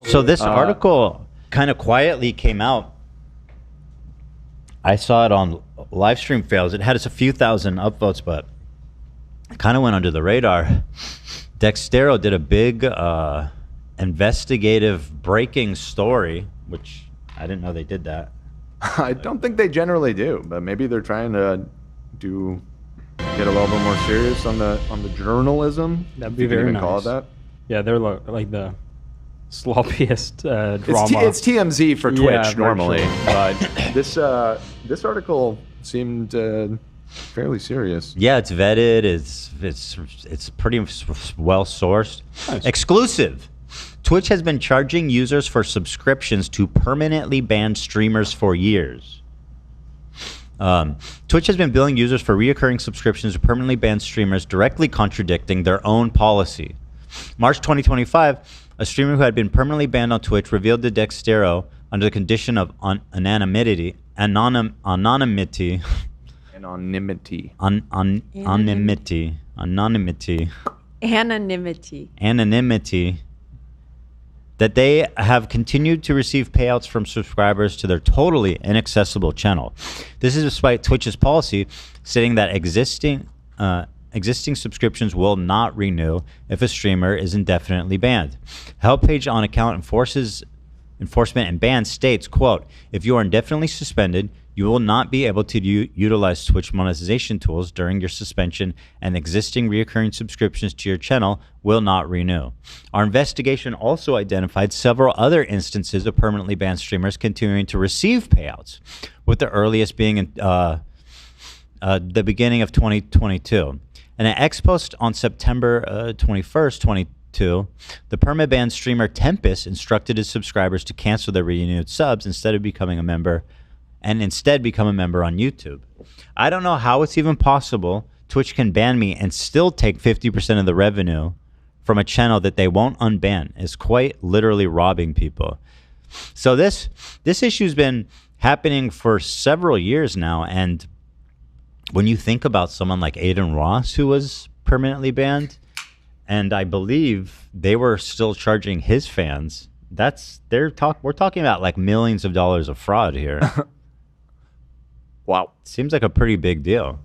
So this article kind of quietly came out. I saw it on Livestream Fails. It had us a few thousand upvotes, but it kind of went under the radar. Dextero did a big investigative breaking story, which I didn't know they did that. I don't think they generally do, but maybe they're trying to get a little bit more serious on the journalism. That'd be very nice. Call it that. Yeah, they're like the sloppiest drama. It's TMZ for Twitch normally, virtually. but this article seemed fairly serious. Yeah, it's vetted. It's pretty well sourced. Nice. Exclusive. Twitch has been charging users for subscriptions to permanently banned streamers for years. Twitch has been billing users for reoccurring subscriptions to permanently banned streamers, directly contradicting their own policy. March 2025, a streamer who had been permanently banned on Twitch revealed to Dextero under the condition of anonymity. Anonymity that they have continued to receive payouts from subscribers to their totally inaccessible channel. This is despite Twitch's policy stating that existing subscriptions will not renew if a streamer is indefinitely banned. Help page on account enforcement and ban states, quote, if you are indefinitely suspended, you will not be able to utilize Twitch monetization tools during your suspension, and existing reoccurring subscriptions to your channel will not renew. Our investigation also identified several other instances of permanently banned streamers continuing to receive payouts, with the earliest being in the beginning of 2022. In an X post on September 21st, 2022, the perma-banned streamer Tempest instructed his subscribers to cancel their renewed subs instead of becoming a member on YouTube. I don't know how it's even possible Twitch can ban me and still take 50% of the revenue from a channel that they won't unban. It's quite literally robbing people. So this issue's been happening for several years now, and when you think about someone like Aiden Ross, who was permanently banned, and I believe they were still charging his fans, we're talking about like millions of dollars of fraud here. Wow. Seems like a pretty big deal.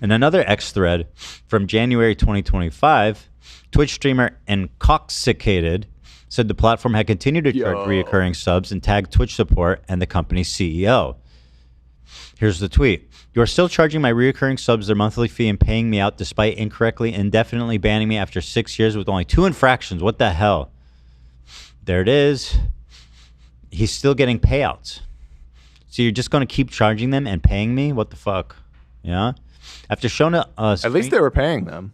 In another X thread from January 2025, Twitch streamer Incoxicated said the platform had continued to charge reoccurring subs and tagged Twitch support and the company's CEO. Here's the tweet. You are still charging my reoccurring subs their monthly fee and paying me out despite incorrectly indefinitely banning me after 6 years with only 2 infractions. What the hell? There it is. He's still getting payouts. So you're just going to keep charging them and paying me? What the fuck? Yeah. After showing us, at least they were paying them.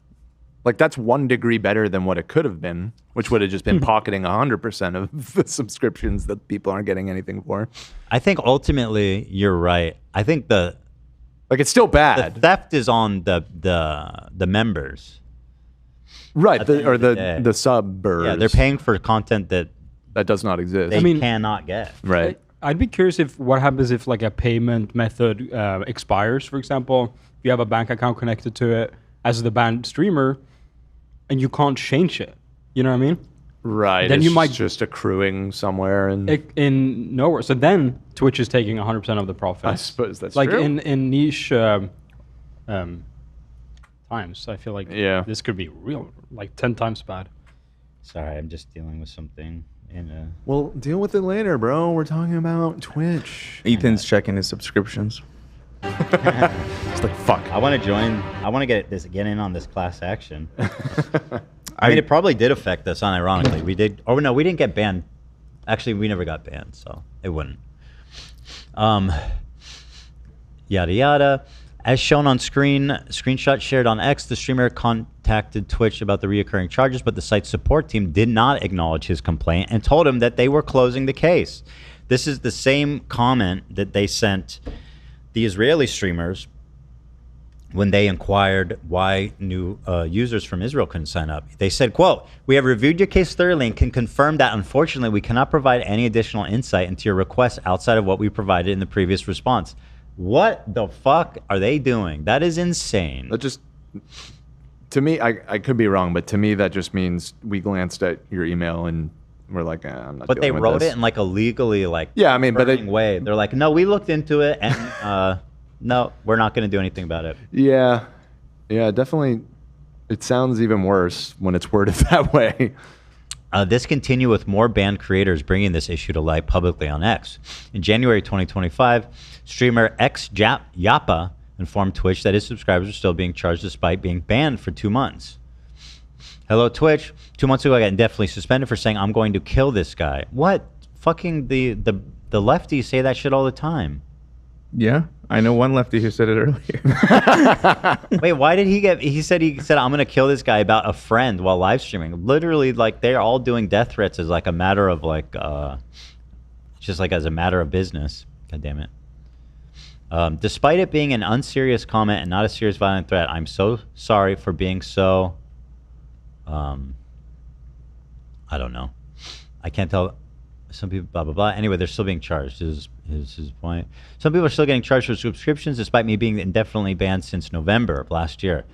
Like, that's 1 degree better than what it could have been, which would have just been pocketing 100% of the subscriptions that people aren't getting anything for. I think ultimately you're right. I think it's still bad. The theft is on the members. Right, the subbers. Yeah, they're paying for content that does not exist. They cannot get. Right. I'd be curious what happens if like a payment method expires. For example, if you have a bank account connected to it as the banned streamer, and you can't change it. You know what I mean? Right. Then you might just accruing somewhere in nowhere. So then Twitch is taking 100% of the profits. I suppose that's like true. in niche times. I feel like this could be real, like 10 times bad. Sorry, I'm just dealing with something. We'll deal with it later, bro. We're talking about Twitch. Ethan's checking his subscriptions. It's like, fuck. I want to join. I want to get in on this class action. I mean, it probably did affect us, unironically. We did. Oh no, we didn't get banned. Actually, we never got banned, so it wouldn't. Yada yada. As shown on screen, screenshot shared on X, the streamer contacted Twitch about the reoccurring charges, but the site's support team did not acknowledge his complaint and told him that they were closing the case. This is the same comment that they sent the Israeli streamers when they inquired why new users from Israel couldn't sign up. They said, quote, "We have reviewed your case thoroughly and can confirm that unfortunately we cannot provide any additional insight into your request outside of what we provided in the previous response." What the fuck are they doing? That is insane. That just, to me, I could be wrong, but to me that just means we glanced at your email and we're like, I'm not. But they dealing with wrote this. it in like a legally like Yeah, I mean, but burning way. They're like, no, we looked into it, and no, we're not going to do anything about it. Yeah, definitely. It sounds even worse when it's worded that way. This continued with more banned creators bringing this issue to light publicly on X. In January 2025, streamer Yappa informed Twitch that his subscribers are still being charged despite being banned for 2 months. Hello, Twitch. 2 months ago, I got indefinitely suspended for saying I'm going to kill this guy. What? Fucking the lefties say that shit all the time. Yeah, I know one lefty who said it earlier. Wait, why did he get? He said I'm gonna kill this guy about a friend while live streaming. Literally, like they're all doing death threats as like a matter of like, just like as a matter of business. God damn it. Despite it being an unserious comment and not a serious violent threat, I'm so sorry for being so. I don't know. I can't tell. Some people, blah, blah, blah. Anyway, they're still being charged, is his point. Some people are still getting charged for subscriptions despite me being indefinitely banned since November of last year.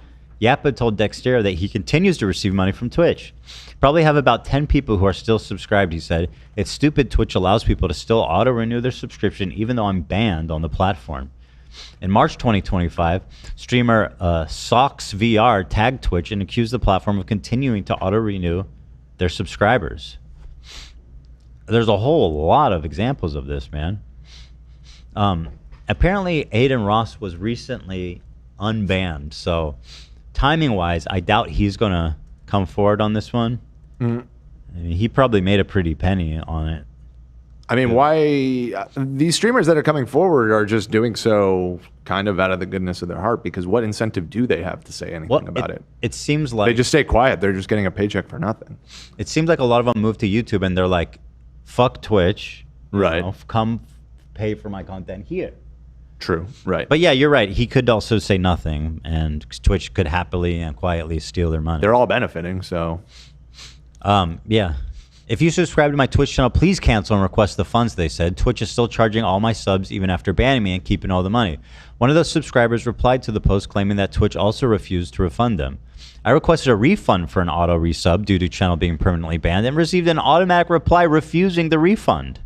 Yappa told Dextero that he continues to receive money from Twitch. Probably have about 10 people who are still subscribed, he said. It's stupid Twitch allows people to still auto-renew their subscription even though I'm banned on the platform. In March 2025, streamer SoxVR tagged Twitch and accused the platform of continuing to auto-renew their subscribers. There's a whole lot of examples of this, man. Apparently, Aiden Ross was recently unbanned. So, timing-wise, I doubt he's going to come forward on this one. I mean, he probably made a pretty penny on it. I mean, why these streamers that are coming forward are just doing so kind of out of the goodness of their heart, because what incentive do they have to say anything about it? It seems like they just stay quiet. They're just getting a paycheck for nothing. It seems like a lot of them move to YouTube and they're like, fuck Twitch. Right. Come pay for my content here. True. Right. But yeah, you're right. He could also say nothing and Twitch could happily and quietly steal their money. They're all benefiting, so. Yeah. If you subscribe to my Twitch channel, please cancel and request the funds, they said. Twitch is still charging all my subs even after banning me and keeping all the money. One of those subscribers replied to the post claiming that Twitch also refused to refund them. I requested a refund for an auto resub due to channel being permanently banned and received an automatic reply refusing the refund.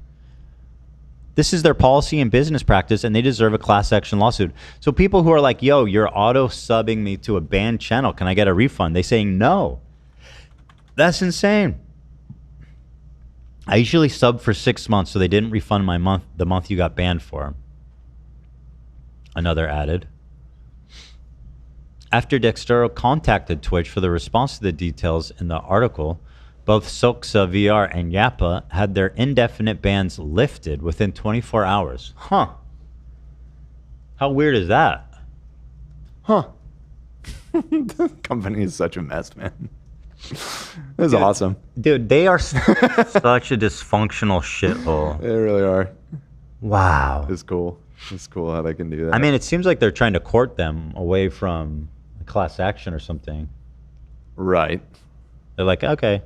This is their policy and business practice, and they deserve a class action lawsuit. So people who are like, yo, you're auto subbing me to a banned channel, can I get a refund? They saying no. That's insane. I usually sub for 6 months, so they didn't refund my the month you got banned for. Another added. After Dextero contacted Twitch for the response to the details in the article, both SoxVR and Yappa had their indefinite bans lifted within 24 hours. Huh. How weird is that? Huh. The company is such a mess, man. This is awesome. Dude, they are such a dysfunctional shithole. They really are. Wow. It's cool. It's cool how they can do that. I mean, it seems like they're trying to court them away from a class action or something. Right. They're like, okay.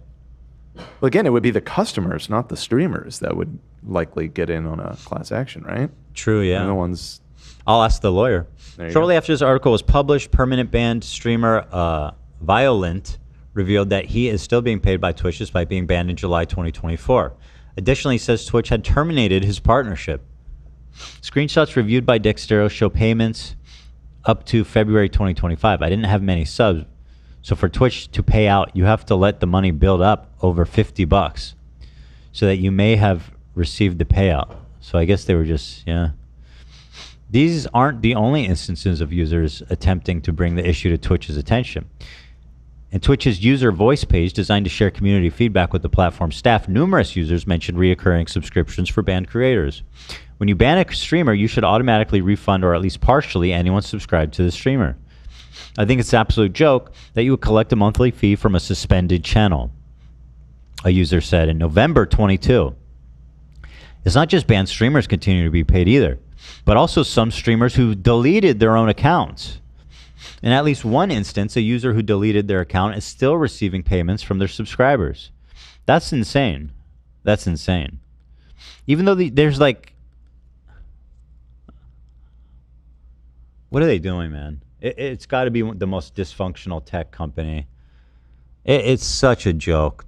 Well, again, it would be the customers, not the streamers, that would likely get in on a class action, right? True, yeah. They're the ones. I'll ask the lawyer. Shortly after this article was published, permanent banned streamer Violent revealed that he is still being paid by Twitch despite being banned in July 2024. Additionally, he says Twitch had terminated his partnership. Screenshots reviewed by Dextero show payments up to February 2025. I didn't have many subs, so for Twitch to pay out, you have to let the money build up over $50 so that you may have received the payout. So I guess they were just, yeah. These aren't the only instances of users attempting to bring the issue to Twitch's attention. In Twitch's user voice page designed to share community feedback with the platform staff, numerous users mentioned reoccurring subscriptions for banned creators. When you ban a streamer, you should automatically refund or at least partially anyone subscribed to the streamer. I think it's an absolute joke that you would collect a monthly fee from a suspended channel, a user said in November 22. It's not just banned streamers continuing to be paid either, but also some streamers who deleted their own accounts. In at least one instance, a user who deleted their account is still receiving payments from their subscribers. That's insane. That's insane. Even though there's like... What are they doing, man? It's got to be the most dysfunctional tech company. It's such a joke.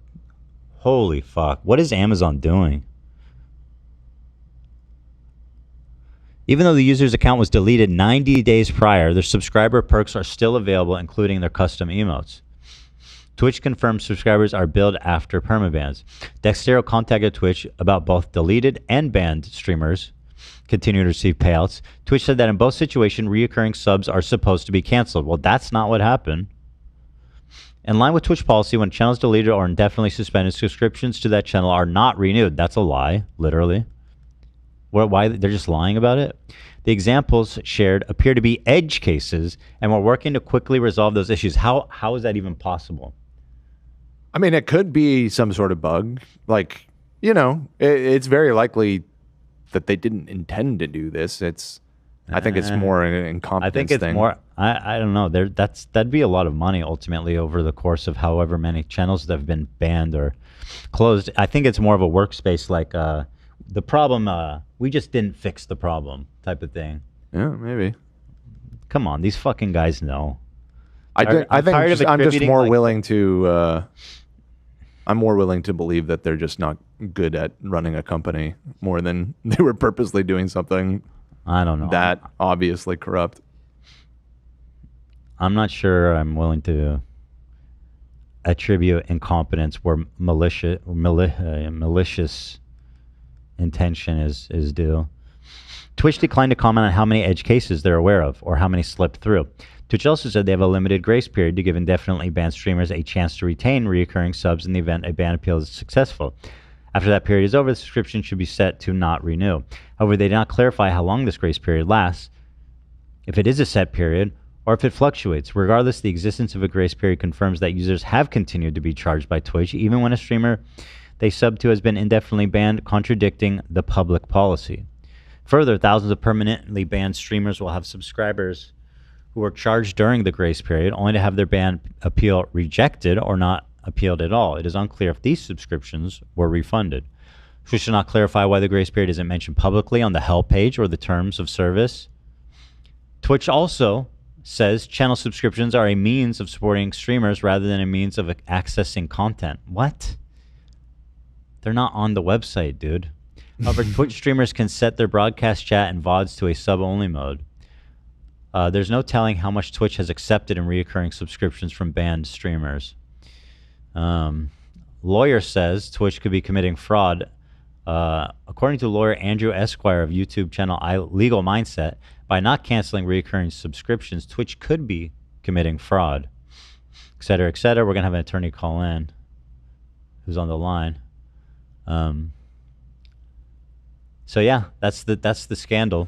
Holy fuck. What is Amazon doing? Even though the user's account was deleted 90 days prior, their subscriber perks are still available, including their custom emotes. Twitch confirms subscribers are billed after permabans. Dextero contacted Twitch about both deleted and banned streamers continue to receive payouts. Twitch said that in both situations, reoccurring subs are supposed to be canceled. Well, that's not what happened. In line with Twitch policy, when channels deleted or indefinitely suspended, subscriptions to that channel are not renewed. That's a lie, literally. Why? They're just lying about it? The examples shared appear to be edge cases, and we're working to quickly resolve those issues. How is that even possible? I mean, it could be some sort of bug. Like, it's very likely that they didn't intend to do this. I think it's more an incompetence I think it's thing. more. I don't know. That'd be a lot of money ultimately over the course of however many channels that have been banned or closed. I think it's more of a workspace like the problem. We just didn't fix the problem type of thing. Yeah, maybe. Come on, these fucking guys know. I'm just more willing to. I'm more willing to believe that they're just not good at running a company more than they were purposely doing something. I don't know. That obviously corrupt. I'm not sure I'm willing to attribute incompetence where malicious intention is due. Twitch declined to comment on how many edge cases they're aware of or how many slipped through. Twitch also said they have a limited grace period to give indefinitely banned streamers a chance to retain recurring subs in the event a ban appeal is successful. After that period is over, the subscription should be set to not renew. However, they did not clarify how long this grace period lasts, if it is a set period, or if it fluctuates. Regardless, the existence of a grace period confirms that users have continued to be charged by Twitch, even when a streamer they sub to has been indefinitely banned, contradicting the public policy. Further, thousands of permanently banned streamers will have subscribers who were charged during the grace period, only to have their ban appeal rejected or not appealed at all. It is unclear if these subscriptions were refunded. Twitch should not clarify why the grace period isn't mentioned publicly on the help page or the terms of service. Twitch also says channel subscriptions are a means of supporting streamers rather than a means of accessing content. What? They're not on the website, dude. However, Twitch streamers can set their broadcast chat and VODs to a sub-only mode. There's no telling how much Twitch has accepted in reoccurring subscriptions from banned streamers. Lawyer says Twitch could be committing fraud. According to lawyer Andrew Esquire of YouTube channel Legal Mindset, by not canceling reoccurring subscriptions, Twitch could be committing fraud, et cetera, et cetera. We're going to have an attorney call in who's on the line. So yeah, that's the scandal.